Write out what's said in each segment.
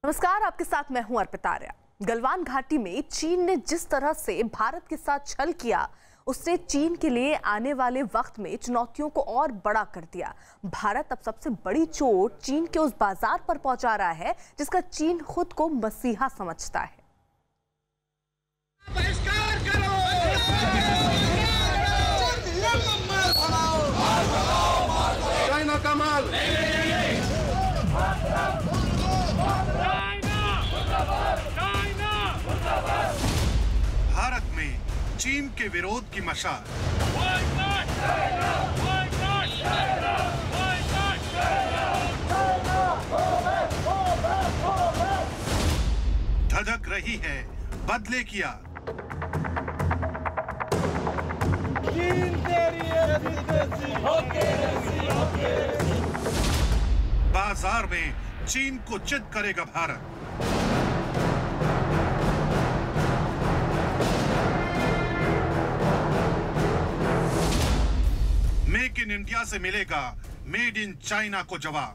नमस्कार, आपके साथ मैं हूं अर्पिता आर्या। गलवान घाटी में चीन ने जिस तरह से भारत के साथ छल किया, उसने चीन के लिए आने वाले वक्त में चुनौतियों को और बड़ा कर दिया। भारत अब सबसे बड़ी चोट चीन के उस बाजार पर पहुंचा रहा है जिसका चीन खुद को मसीहा समझता है। भारत में चीन के विरोध की मशाल। धधक रही है बदले की आग। बाजार में चीन को चित करेगा भारत। मेक इन इंडिया से मिलेगा मेड इन चाइना को जवाब।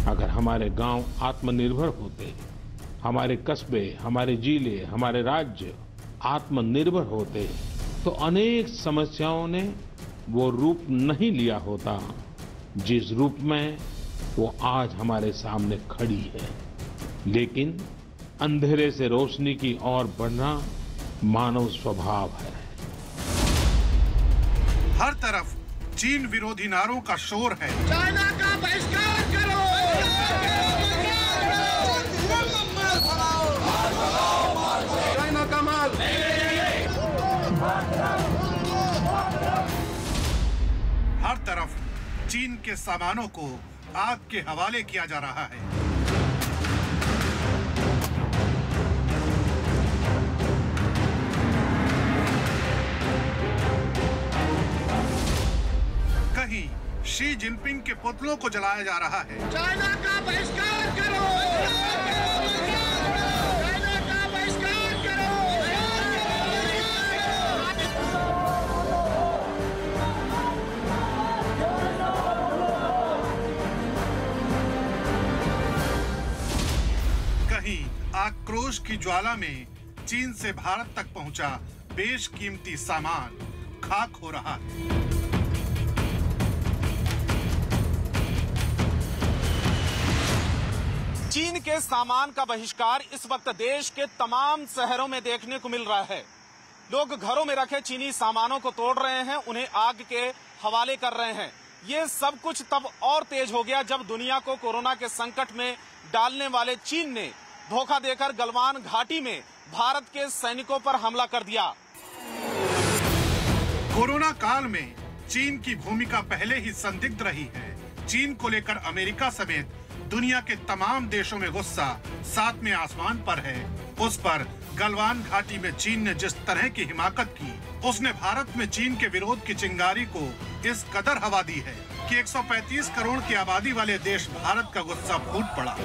अगर हमारे गांव आत्मनिर्भर होते, हमारे कस्बे, हमारे जिले, हमारे राज्य आत्मनिर्भर होते, तो अनेक समस्याओं ने वो रूप नहीं लिया होता जिस रूप में वो आज हमारे सामने खड़ी है। लेकिन अंधेरे से रोशनी की ओर बढ़ना मानव स्वभाव है। हर तरफ चीन विरोधी नारों का शोर है। चाइना का बहिष्कार करो। चाइना का माल। हर तरफ चीन के सामानों को आग के हवाले किया जा रहा है। कहीं शी जिनपिंग के पुतलों को जलाया जा रहा है। चाइना का बहिष्कार करो। चाइना का बहिष्कार करो। कहीं आक्रोश की ज्वाला में चीन से भारत तक पहुंचा बेशकीमती सामान खाक हो रहा है। चीन के सामान का बहिष्कार इस वक्त देश के तमाम शहरों में देखने को मिल रहा है। लोग घरों में रखे चीनी सामानों को तोड़ रहे हैं, उन्हें आग के हवाले कर रहे हैं। ये सब कुछ तब और तेज हो गया जब दुनिया को कोरोना के संकट में डालने वाले चीन ने धोखा देकर गलवान घाटी में भारत के सैनिकों पर हमला कर दिया। कोरोना काल में चीन की भूमिका पहले ही संदिग्ध रही है। चीन को लेकर अमेरिका समेत दुनिया के तमाम देशों में गुस्सा सातवें आसमान पर है। उस पर गलवान घाटी में चीन ने जिस तरह की हिमाकत की, उसने भारत में चीन के विरोध की चिंगारी को इस कदर हवा दी है कि 135 करोड़ की आबादी वाले देश भारत का गुस्सा फूट पड़ा।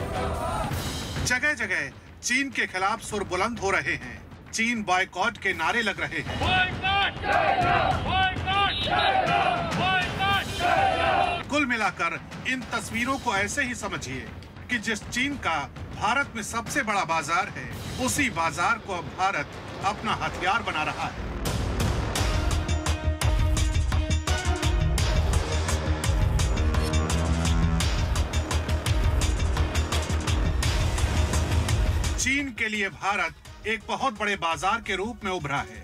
जगह जगह चीन के खिलाफ सुर बुलंद हो रहे हैं। चीन बॉयकॉट के नारे लग रहे हैं। कुल मिलाकर इन तस्वीरों को ऐसे ही समझिए कि जिस चीन का भारत में सबसे बड़ा बाजार है, उसी बाजार को अब भारत अपना हथियार बना रहा है। चीन के लिए भारत एक बहुत बड़े बाजार के रूप में उभरा है।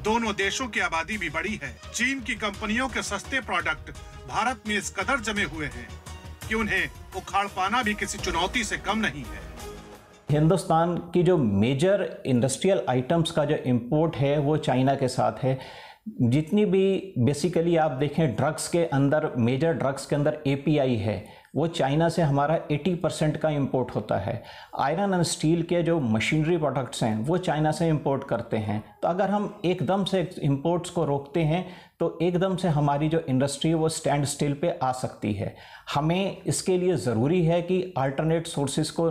दोनों देशों की आबादी भी बड़ी है। चीन की कंपनियों के सस्ते प्रोडक्ट भारत में इस कदर जमे हुए हैं कि उन्हें उखाड़ पाना भी किसी चुनौती से कम नहीं है। हिंदुस्तान की जो मेजर इंडस्ट्रियल आइटम्स का जो इंपोर्ट है वो चाइना के साथ है। जितनी भी बेसिकली आप देखें ड्रग्स के अंदर, मेजर ड्रग्स के अंदर एपीआई है, वो चाइना से हमारा 80% का इंपोर्ट होता है। आयरन एंड स्टील के जो मशीनरी प्रोडक्ट्स हैं वो चाइना से इंपोर्ट करते हैं। तो अगर हम एकदम से इंपोर्ट्स को रोकते हैं तो एकदम से हमारी जो इंडस्ट्री है वो स्टैंड स्टिल पे आ सकती है। हमें इसके लिए ज़रूरी है कि अल्टरनेट सोर्सेज को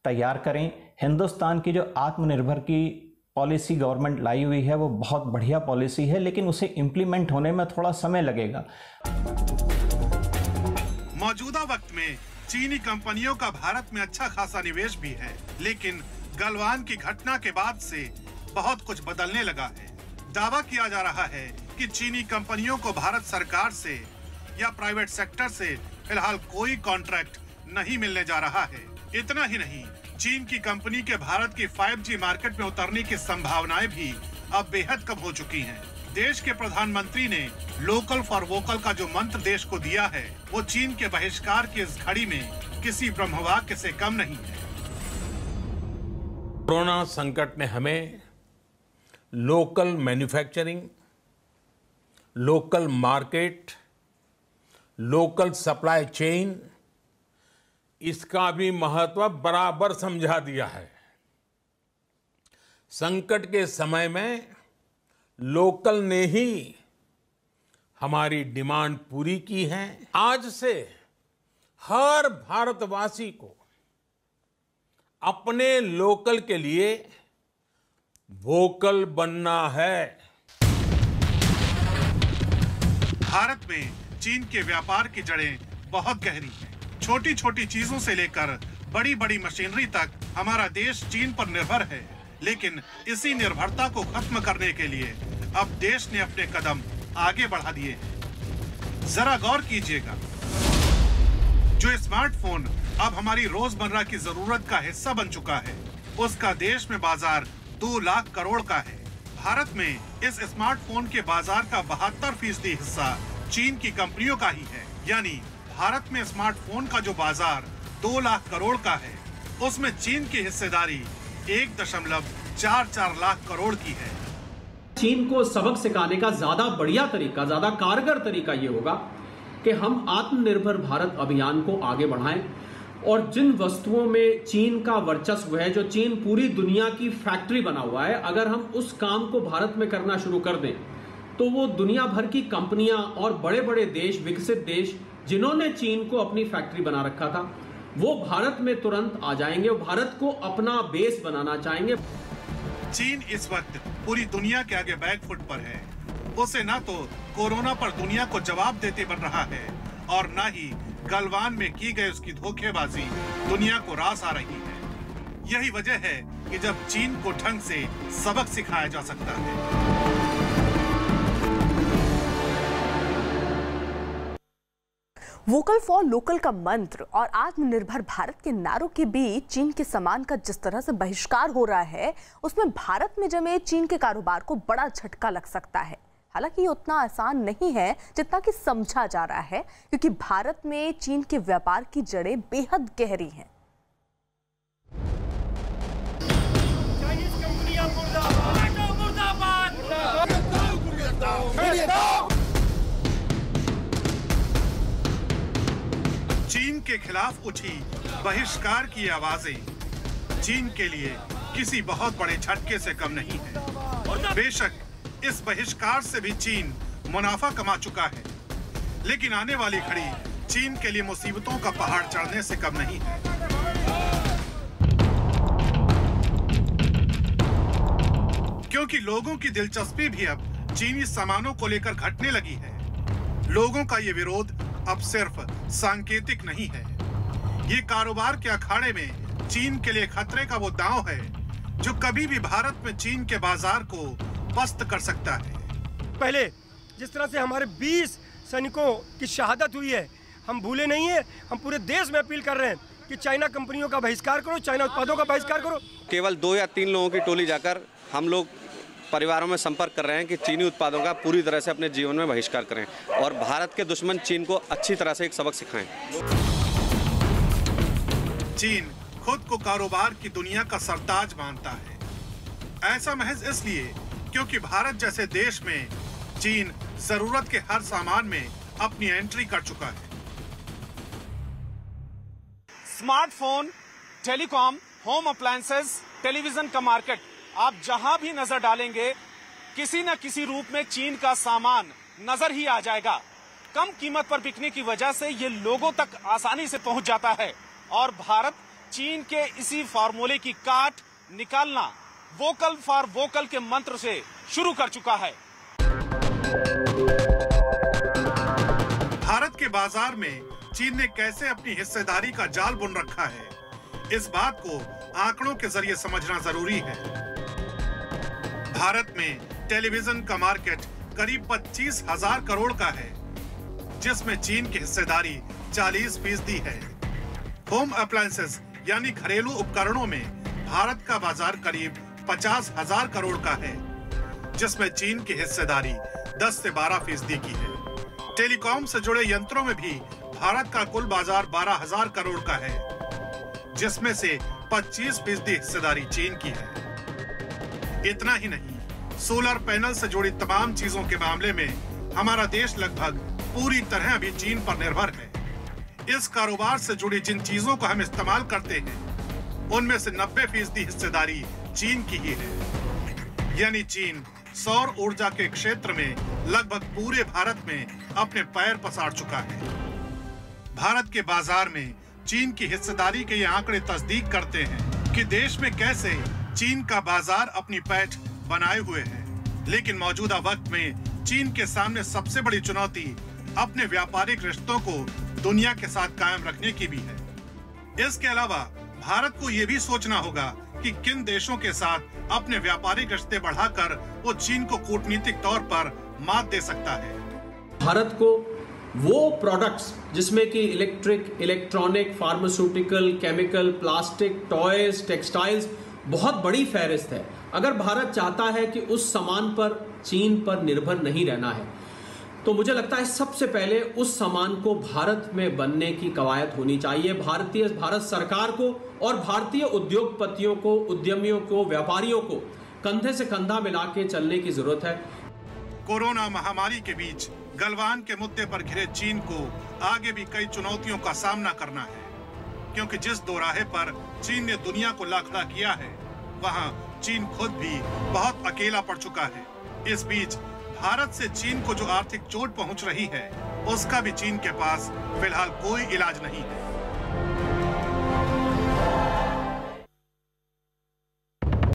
तैयार करें। हिंदुस्तान की जो आत्मनिर्भर की पॉलिसी गवर्नमेंट लाई हुई है वो बहुत बढ़िया पॉलिसी है, लेकिन उसे इम्प्लीमेंट होने में थोड़ा समय लगेगा। मौजूदा वक्त में चीनी कंपनियों का भारत में अच्छा खासा निवेश भी है, लेकिन गलवान की घटना के बाद से बहुत कुछ बदलने लगा है। दावा किया जा रहा है कि चीनी कंपनियों को भारत सरकार से या प्राइवेट सेक्टर से फिलहाल कोई कॉन्ट्रैक्ट नहीं मिलने जा रहा है। इतना ही नहीं, चीन की कंपनी के भारत की 5G मार्केट में उतरने की संभावनाएं भी अब बेहद कम हो चुकी हैं। देश के प्रधानमंत्री ने लोकल फॉर वोकल का जो मंत्र देश को दिया है, वो चीन के बहिष्कार की इस घड़ी में किसी ब्रह्मवाक्य से कम नहीं है। कोरोना संकट ने हमें local manufacturing, local market, local supply chain, इसका भी महत्व बराबर समझा दिया है। संकट के समय में लोकल ने ही हमारी डिमांड पूरी की है। आज से हर भारतवासी को अपने लोकल के लिए वोकल बनना है। भारत में चीन के व्यापार की जड़ें बहुत गहरी हैं। छोटी छोटी चीजों से लेकर बड़ी बड़ी मशीनरी तक हमारा देश चीन पर निर्भर है, लेकिन इसी निर्भरता को खत्म करने के लिए अब देश ने अपने कदम आगे बढ़ा दिए हैं। जरा गौर कीजिएगा, जो स्मार्टफोन अब हमारी रोजमर्रा की जरूरत का हिस्सा बन चुका है, उसका देश में बाजार 2 लाख करोड़ का है। भारत में इस स्मार्टफोन के बाजार का 72% हिस्सा चीन की कंपनियों का ही है। यानी भारत में स्मार्टफोन का जो बाजार 2 लाख करोड़ का है, उसमें चीन की हिस्सेदारी 1.44 लाख करोड़ की है। चीन को सबक सिखाने का ज्यादा बढ़िया तरीका, ज्यादा कारगर तरीका ये होगा कि हम आत्मनिर्भर भारत अभियान को आगे बढ़ाएं और जिन वस्तुओं में चीन का वर्चस्व है, जो चीन पूरी दुनिया की फैक्ट्री बना हुआ है, अगर हम उस काम को भारत में करना शुरू कर दें तो वो दुनिया भर की कंपनियां और बड़े बड़े देश, विकसित देश जिन्होंने चीन को अपनी फैक्ट्री बना रखा था, वो भारत में तुरंत आ जाएंगे और भारत को अपना बेस बनाना चाहेंगे। चीन इस वक्त पूरी दुनिया के आगे बैकफुट पर है। उसे ना तो कोरोना पर दुनिया को जवाब देते बन रहा है और ना ही गलवान में की गई उसकी धोखेबाजी दुनिया को रास आ रही है। यही वजह है कि जब चीन को ढंग से सबक सिखाया जा सकता है। वोकल फॉर लोकल का मंत्र और आत्मनिर्भर भारत के नारों के बीच चीन के सामान का जिस तरह से बहिष्कार हो रहा है, उसमें भारत में जमे चीन के कारोबार को बड़ा झटका लग सकता है। हालांकि ये उतना आसान नहीं है जितना कि समझा जा रहा है, क्योंकि भारत में चीन के व्यापार की जड़ें बेहद गहरी हैं। चीन के खिलाफ उठी बहिष्कार की आवाजें चीन के लिए किसी बहुत बड़े झटके से कम नहीं है। बेशक इस बहिष्कार से भी चीन मुनाफा कमा चुका है, लेकिन आने वाली घड़ी चीन के लिए मुसीबतों का पहाड़ चढ़ने से कम नहीं है। क्योंकि लोगों की दिलचस्पी भी अब चीनी सामानों को लेकर घटने लगी है। लोगों का ये विरोध अब सिर्फ सांकेतिक नहीं है, ये कारोबार के अखाड़े में चीन के लिए खतरे का वो दांव है जो कभी भी भारत में चीन के बाजार को पस्त कर सकता है। पहले जिस तरह से हमारे 20 सैनिकों की शहादत हुई है, हम भूले नहीं है। हम पूरे देश में अपील कर रहे हैं कि चाइना कंपनियों का बहिष्कार करो, चाइना उत्पादों का बहिष्कार करो। केवल 2 या 3 लोगों की टोली जाकर हम लोग परिवारों में संपर्क कर रहे हैं कि चीनी उत्पादों का पूरी तरह से अपने जीवन में बहिष्कार करें और भारत के दुश्मन चीन को अच्छी तरह से एक सबक सिखाएं। चीन खुद को कारोबार की दुनिया का सरताज मानता है। ऐसा महज इसलिए क्योंकि भारत जैसे देश में चीन जरूरत के हर सामान में अपनी एंट्री कर चुका है। Smartphone, telecom, home appliances, television का मार्केट, आप जहां भी नजर डालेंगे किसी न किसी रूप में चीन का सामान नजर ही आ जाएगा। कम कीमत पर बिकने की वजह से ये लोगों तक आसानी से पहुंच जाता है और भारत चीन के इसी फार्मूले की काट निकालना वोकल फॉर वोकल के मंत्र से शुरू कर चुका है। भारत के बाजार में चीन ने कैसे अपनी हिस्सेदारी का जाल बुन रखा है, इस बात को आंकड़ों के जरिए समझना जरूरी है। भारत में टेलीविजन का मार्केट करीब 25,000 करोड़ का है, जिसमें चीन की हिस्सेदारी 40% है। होम अप्लायंसेस यानी घरेलू उपकरणों में भारत का बाजार करीब 50,000 करोड़ का है, जिसमें चीन की हिस्सेदारी 10 से 12% की है। टेलीकॉम से जुड़े यंत्रों में भी भारत का कुल बाजार 12,000 करोड़ का है, जिसमें से 25% हिस्सेदारी चीन की है। इतना ही नहीं, सोलर पैनल से जुड़ी तमाम चीजों के मामले में हमारा देश लगभग पूरी तरह अभी चीन पर निर्भर है। इस कारोबार से जुड़ी जिन चीजों को हम इस्तेमाल करते हैं, उनमें से 90% हिस्सेदारी चीन की ही है। यानी चीन सौर ऊर्जा के क्षेत्र में लगभग पूरे भारत में अपने पैर पसार चुका है। भारत के बाजार में चीन की हिस्सेदारी के ये आंकड़े तस्दीक करते हैं कि देश में कैसे चीन का बाजार अपनी पैठ बनाए हुए है। लेकिन मौजूदा वक्त में चीन के सामने सबसे बड़ी चुनौती अपने व्यापारिक रिश्तों को दुनिया के साथ कायम रखने की भी है। इसके अलावा भारत को ये भी सोचना होगा कि किन देशों के साथ अपने व्यापारिक रिश्ते बढ़ाकर वो चीन को कूटनीतिक तौर पर मात दे सकता है। भारत को वो प्रोडक्ट्स जिसमें कि electronic, pharmaceutical, chemical, plastic, toys, textiles बहुत बड़ी फहरिस्त है। अगर भारत चाहता है कि उस सामान पर चीन पर निर्भर नहीं रहना है, तो मुझे लगता है सबसे पहले उस सामान को भारत में बनने की कवायद होनी चाहिए। भारत सरकार को और भारतीय उद्योगपतियों को, उद्यमियों को, व्यापारियों को कंधे से कंधा मिला के चलने की जरूरत है। कोरोना महामारी के बीच गलवान के मुद्दे पर घिरे चीन को आगे भी कई चुनौतियों का सामना करना है, क्योंकि जिस दोराहे पर चीन ने दुनिया को ला खड़ा किया है, वहां चीन खुद भी बहुत अकेला पड़ चुका है। इस बीच भारत से चीन को जो आर्थिक चोट पहुंच रही है, उसका भी चीन के पास फिलहाल कोई इलाज नहीं है।